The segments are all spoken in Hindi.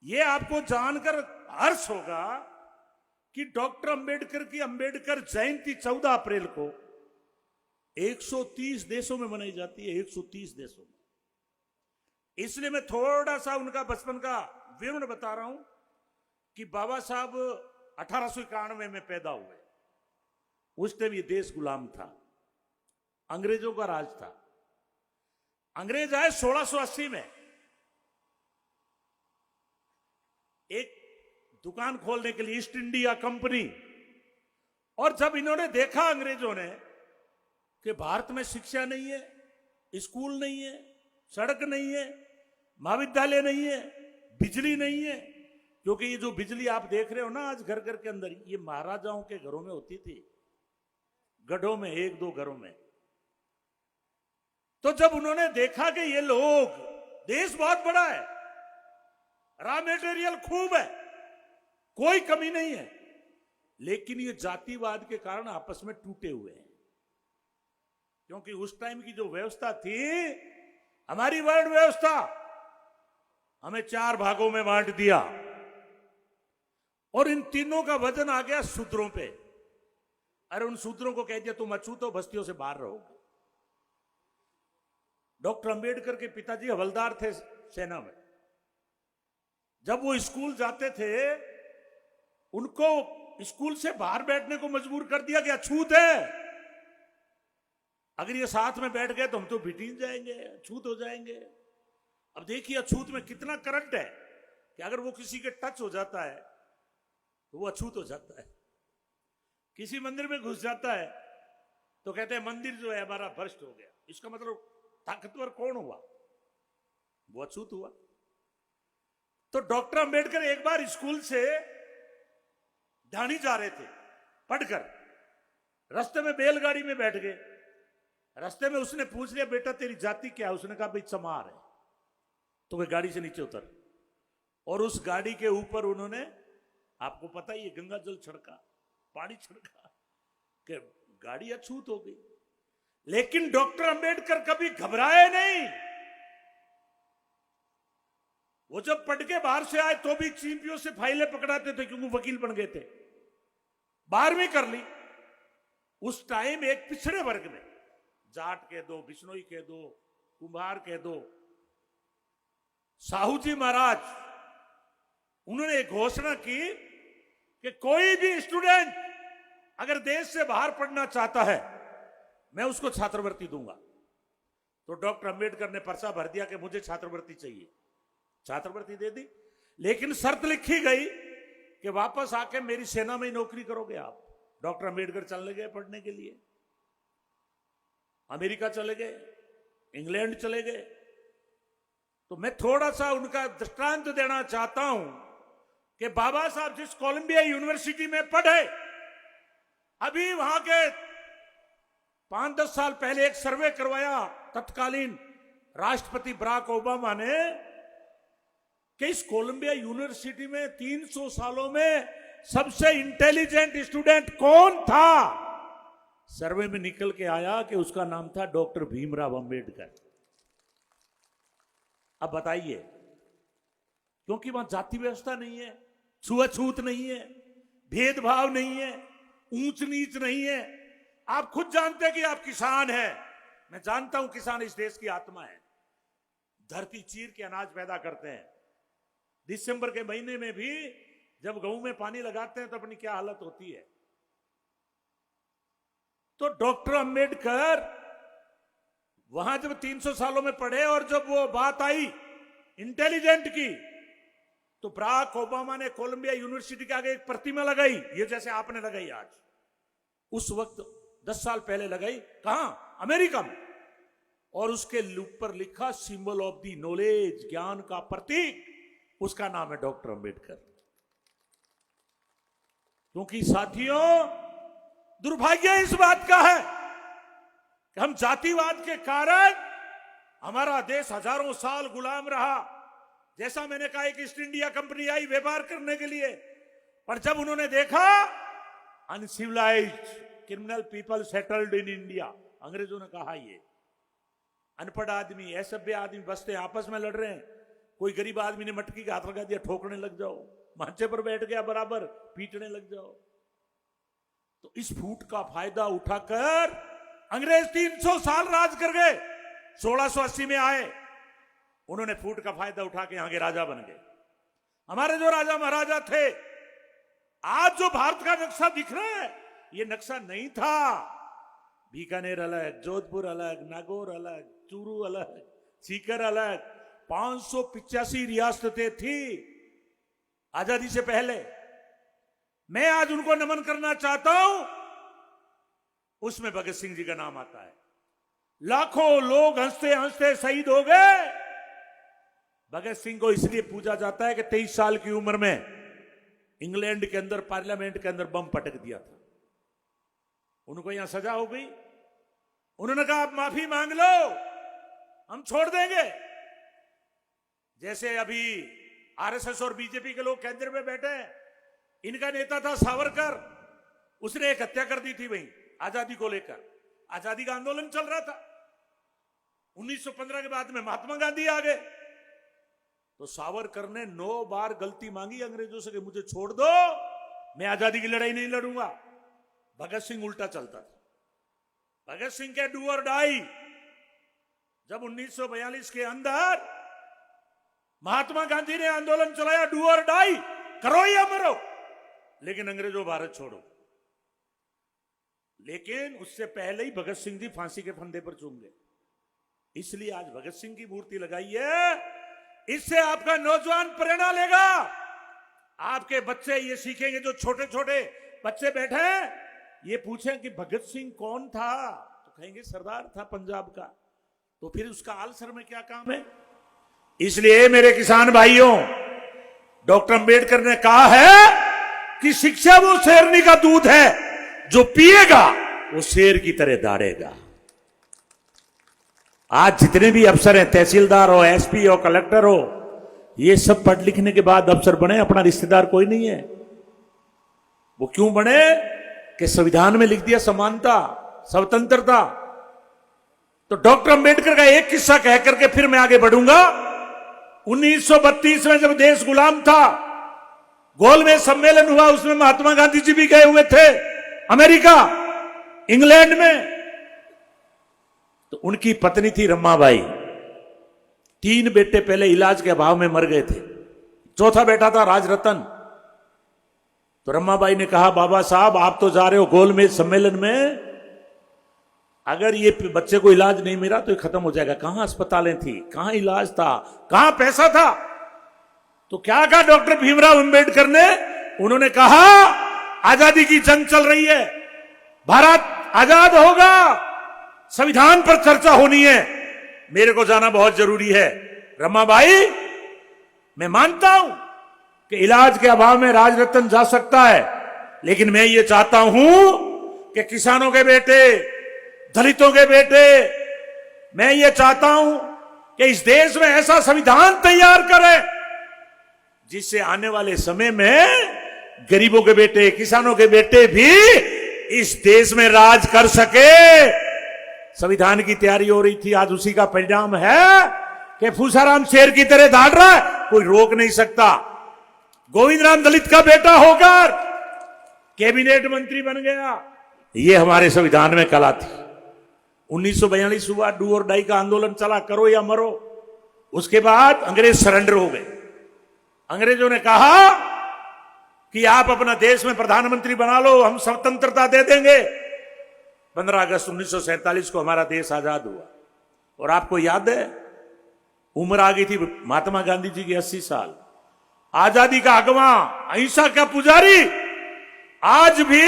ये आपको जानकर हर्ष होगा कि डॉक्टर अंबेडकर की अंबेडकर जयंती 14 अप्रैल को 130 देशों में मनाई जाती है। 130 देशों में। इसलिए मैं थोड़ा सा उनका बचपन का विवरण बता रहा हूं कि बाबा साहब 1891 में पैदा हुए। उस टाइम ये देश गुलाम था, अंग्रेजों का राज था। अंग्रेज आए 1680 में, एक दुकान खोलने के लिए, ईस्ट इंडिया कंपनी। और जब इन्होंने देखा अंग्रेजों ने कि भारत में शिक्षा नहीं है, स्कूल नहीं है, सड़क नहीं है, महाविद्यालय नहीं है, बिजली नहीं है, क्योंकि ये जो बिजली आप देख रहे हो ना आज घर घर के अंदर, ये महाराजाओं के घरों में होती थी, गढ़ों में, एक दो घरों में। तो जब उन्होंने देखा कि ये लोग, देश बहुत बड़ा है, रॉ मेटेरियल खूब है, कोई कमी नहीं है, लेकिन ये जातिवाद के कारण आपस में टूटे हुए हैं। क्योंकि उस टाइम की जो व्यवस्था थी, हमारी वर्ण व्यवस्था, हमें 4 भागों में बांट दिया और इन तीनों का वजन आ गया शूद्रों पे। अरे उन शूद्रों को कह दिया तुम अछूत हो, बस्तियों से बाहर रहोगे। डॉक्टर अंबेडकर के पिताजी हवलदार थे सेना में। जब वो स्कूल जाते थे, उनको स्कूल से बाहर बैठने को मजबूर कर दिया कि अछूत है, अगर ये साथ में बैठ गए तो हम तो बिटीन जाएंगे, अछूत हो जाएंगे। अब देखिए अछूत में कितना करंट है कि अगर वो किसी के टच हो जाता है तो वो अछूत हो जाता है। किसी मंदिर में घुस जाता है तो कहते हैं मंदिर जो है हमारा भ्रष्ट हो गया। इसका मतलब ताकतवर कौन हुआ? वो अछूत हुआ। तो डॉक्टर अंबेडकर एक बार स्कूल से ढाणी जा रहे थे पढ़कर, रास्ते में बैलगाड़ी में बैठ गए। रास्ते में उसने पूछ लिया बेटा तेरी जाति क्या है? उसने कहा भाई चमार है। तो वे गाड़ी से नीचे उतर और उस गाड़ी के ऊपर उन्होंने, आपको पता ही है, गंगा जल छिड़का, पानी छिड़का कि गाड़ी अछूत हो गई। लेकिन डॉक्टर अंबेडकर कभी घबराए नहीं। वो जब पढ़ के बाहर से आए तो भी चींपियों से फाइलें पकड़ाते थे, क्योंकि वकील बन गए थे, 12वीं कर ली। उस टाइम एक पिछड़े वर्ग में, जाट कह दो, बिश्नोई कह दो, कुम्हार कह दो, साहू जी महाराज, उन्होंने एक घोषणा की कि कोई भी स्टूडेंट अगर देश से बाहर पढ़ना चाहता है मैं उसको छात्रवृत्ति दूंगा। तो डॉक्टर अंबेडकर ने पर्चा भर दिया कि मुझे छात्रवृत्ति चाहिए। छात्रवृत्ति दे दी, लेकिन शर्त लिखी गई कि वापस आके मेरी सेना में ही नौकरी करोगे आप। डॉक्टर अंबेडकर चले गए पढ़ने के लिए, अमेरिका चले गए, इंग्लैंड चले गए। तो मैं थोड़ा सा उनका दृष्टांत देना चाहता हूं कि बाबा साहब जिस कोलंबिया यूनिवर्सिटी में पढ़े, अभी वहां के 5-10 साल पहले एक सर्वे करवाया तत्कालीन राष्ट्रपति बराक ओबामा ने कि इस कोलंबिया यूनिवर्सिटी में 300 सालों में सबसे इंटेलिजेंट स्टूडेंट कौन था। सर्वे में निकल के आया कि उसका नाम था डॉक्टर भीमराव अंबेडकर। अब बताइए, क्योंकि वहां जाति व्यवस्था नहीं है, छुआछूत नहीं है, भेदभाव नहीं है, ऊंच नीच नहीं है। आप खुद जानते हैं कि आप किसान हैं, मैं जानता हूं किसान इस देश की आत्मा है, धरती चीर के अनाज पैदा करते हैं। दिसंबर के महीने में भी जब गेहूं में पानी लगाते हैं तो अपनी क्या हालत होती है। तो डॉक्टर अंबेडकर वहां जब 300 सालों में पढ़े और जब वो बात आई इंटेलिजेंट की, तो बराक ओबामा ने कोलंबिया यूनिवर्सिटी के आगे एक प्रतिमा लगाई, ये जैसे आपने लगाई आज। उस वक्त 10 साल पहले लगाई, कहां? अमेरिका में। और उसके ऊपर लिखा सिंबल ऑफ द नॉलेज, ज्ञान का प्रतीक, उसका नाम है डॉक्टर अंबेडकर। क्योंकि साथियों, दुर्भाग्य इस बात का है कि हम जातिवाद के कारण हमारा देश हजारों साल गुलाम रहा। जैसा मैंने कहा, एक ईस्ट इंडिया कंपनी आई व्यापार करने के लिए, पर जब उन्होंने देखा uncivilised criminal people settled in India, अंग्रेजों ने कहा ये अनपढ़ आदमी, असभ्य आदमी बसते आपस में लड़ रहे हैं, कोई गरीब आदमी ने मटकी का हाथ लगा दिया, ठोकने लग जाओ, मंचे पर बैठ गया बराबर, पीटने लग जाओ। तो इस फूट का फायदा उठाकर अंग्रेज 300 साल राज कर गए। 1680 में आए, उन्होंने फूट का फायदा उठा के यहां के राजा बन गए। हमारे जो राजा महाराजा थे, आज जो भारत का नक्शा दिख रहा है, ये नक्शा नहीं था। बीकानेर अलग, जोधपुर अलग, नागौर अलग, चूरू अलग, सीकर अलग, 585 रियासतें थी आजादी से पहले। मैं आज उनको नमन करना चाहता हूं, उसमें भगत सिंह जी का नाम आता है। लाखों लोग हंसते हंसते शहीद हो गए। भगत सिंह को इसलिए पूजा जाता है कि 23 साल की उम्र में इंग्लैंड के अंदर, पार्लियामेंट के अंदर बम पटक दिया था। उनको यहां सजा हो गई। उन्होंने कहा आप माफी मांग लो, हम छोड़ देंगे। जैसे अभी आरएसएस और बीजेपी के लोग केंद्र में बैठे हैं, इनका नेता था सावरकर, उसने एक हत्या कर दी थी वहीं आजादी को लेकर। आजादी का आंदोलन चल रहा था। 1915 के बाद में महात्मा गांधी आ गए, तो सावरकर ने 9 बार गलती मांगी अंग्रेजों से कि मुझे छोड़ दो, मैं आजादी की लड़ाई नहीं लड़ूंगा। भगत सिंह उल्टा चलता था। भगत सिंह के डू और डाई। जब 1942 के अंदर महात्मा गांधी ने आंदोलन चलाया, डू और डाई, करो या मरो, लेकिन अंग्रेजों भारत छोड़ो। लेकिन उससे पहले ही भगत सिंह जी फांसी के फंदे पर चूम गए। इसलिए आज भगत सिंह की मूर्ति लगाई है। इससे आपका नौजवान प्रेरणा लेगा। आपके बच्चे ये सीखेंगे, जो छोटे छोटे बच्चे बैठे हैं, ये पूछें कि भगत सिंह कौन था, तो कहेंगे सरदार था पंजाब का। तो फिर उसका आलसर में क्या काम है? इसलिए मेरे किसान भाइयों, डॉक्टर अंबेडकर ने कहा है कि शिक्षा वो शेरनी का दूध है, जो पिएगा वो शेर की तरह दौड़ेगा। आज जितने भी अफसर हैं, तहसीलदार हो, एसपी हो, कलेक्टर हो, ये सब पढ़ लिखने के बाद अफसर बने, अपना रिश्तेदार कोई नहीं है। वो क्यों बने? कि संविधान में लिख दिया समानता, स्वतंत्रता। तो डॉक्टर अंबेडकर का एक किस्सा कह करके फिर मैं आगे बढ़ूंगा। 1932 में जब देश गुलाम था, गोलमेज सम्मेलन हुआ, उसमें महात्मा गांधी जी भी गए हुए थे अमेरिका, इंग्लैंड में। तो उनकी पत्नी थी रमाबाई। 3 बेटे पहले इलाज के अभाव में मर गए थे, चौथा बेटा था राजरतन। तो रमाबाई ने कहा, बाबा साहब आप तो जा रहे हो गोलमेज सम्मेलन में, अगर ये बच्चे को इलाज नहीं मिला तो ये खत्म हो जाएगा। कहां अस्पतालें थी, कहां इलाज था, कहां पैसा था? तो क्या कहा डॉक्टर भीमराव अंबेडकर ने? उन्होंने कहा आजादी की जंग चल रही है, भारत आजाद होगा, संविधान पर चर्चा होनी है, मेरे को जाना बहुत जरूरी है। रमाबाई, मैं मानता हूं कि इलाज के अभाव में राजरतन जा सकता है, लेकिन मैं ये चाहता हूं कि किसानों के बेटे, दलितों के बेटे, मैं ये चाहता हूं कि इस देश में ऐसा संविधान तैयार करें जिससे आने वाले समय में गरीबों के बेटे, किसानों के बेटे भी इस देश में राज कर सके। संविधान की तैयारी हो रही थी, आज उसी का परिणाम है कि फूसाराम शेर की तरह दौड़ रहा है, कोई रोक नहीं सकता। गोविंद राम दलित का बेटा होकर कैबिनेट मंत्री बन गया। ये हमारे संविधान में कला थी। 1942 हुआ, डू और डाई का आंदोलन चला, करो या मरो। उसके बाद अंग्रेज सरेंडर हो गए। अंग्रेजों ने कहा कि आप अपना देश में प्रधानमंत्री बना लो, हम स्वतंत्रता दे देंगे। 15 अगस्त 1947 को हमारा देश आजाद हुआ। और आपको याद है, उम्र आ गई थी महात्मा गांधी जी की 80 साल। आजादी का अगवा, अहिंसा का पुजारी। आज भी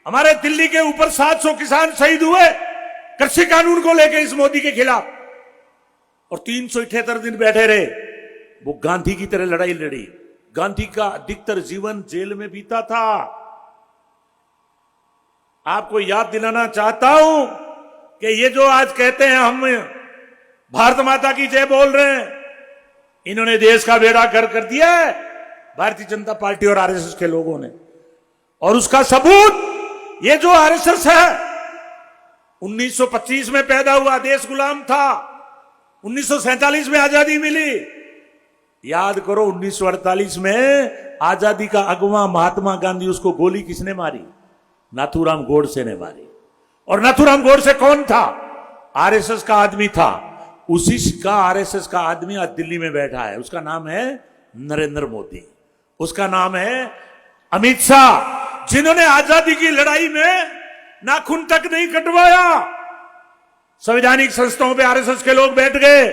हमारे दिल्ली के ऊपर 700 किसान शहीद हुए कृषि कानून को लेकर इस मोदी के खिलाफ, और 378 दिन बैठे रहे। वो गांधी की तरह लड़ाई लड़ी। गांधी का अधिकतर जीवन जेल में बीता था। आपको याद दिलाना चाहता हूं कि ये जो आज कहते हैं हम भारत माता की जय बोल रहे हैं, इन्होंने देश का बेड़ा गर्क कर दिया है, भारतीय जनता पार्टी और आरएसएस के लोगों ने। और उसका सबूत ये जो आरएसएस है, 1925 में पैदा हुआ, देश गुलाम था, 1947 में आजादी मिली, याद करो 1948 में आजादी का अगवा महात्मा गांधी, उसको गोली किसने मारी? नाथूराम गोडसे ने मारी। और नाथूराम गोडसे कौन था? आरएसएस का आदमी था। उसी का आरएसएस का आदमी आज दिल्ली में बैठा है, उसका नाम है नरेंद्र मोदी, उसका नाम है अमित शाह, जिन्होंने आजादी की लड़ाई में नाखून तक नहीं कटवाया। संवैधानिक संस्थाओं पे आरएसएस के लोग बैठ गए,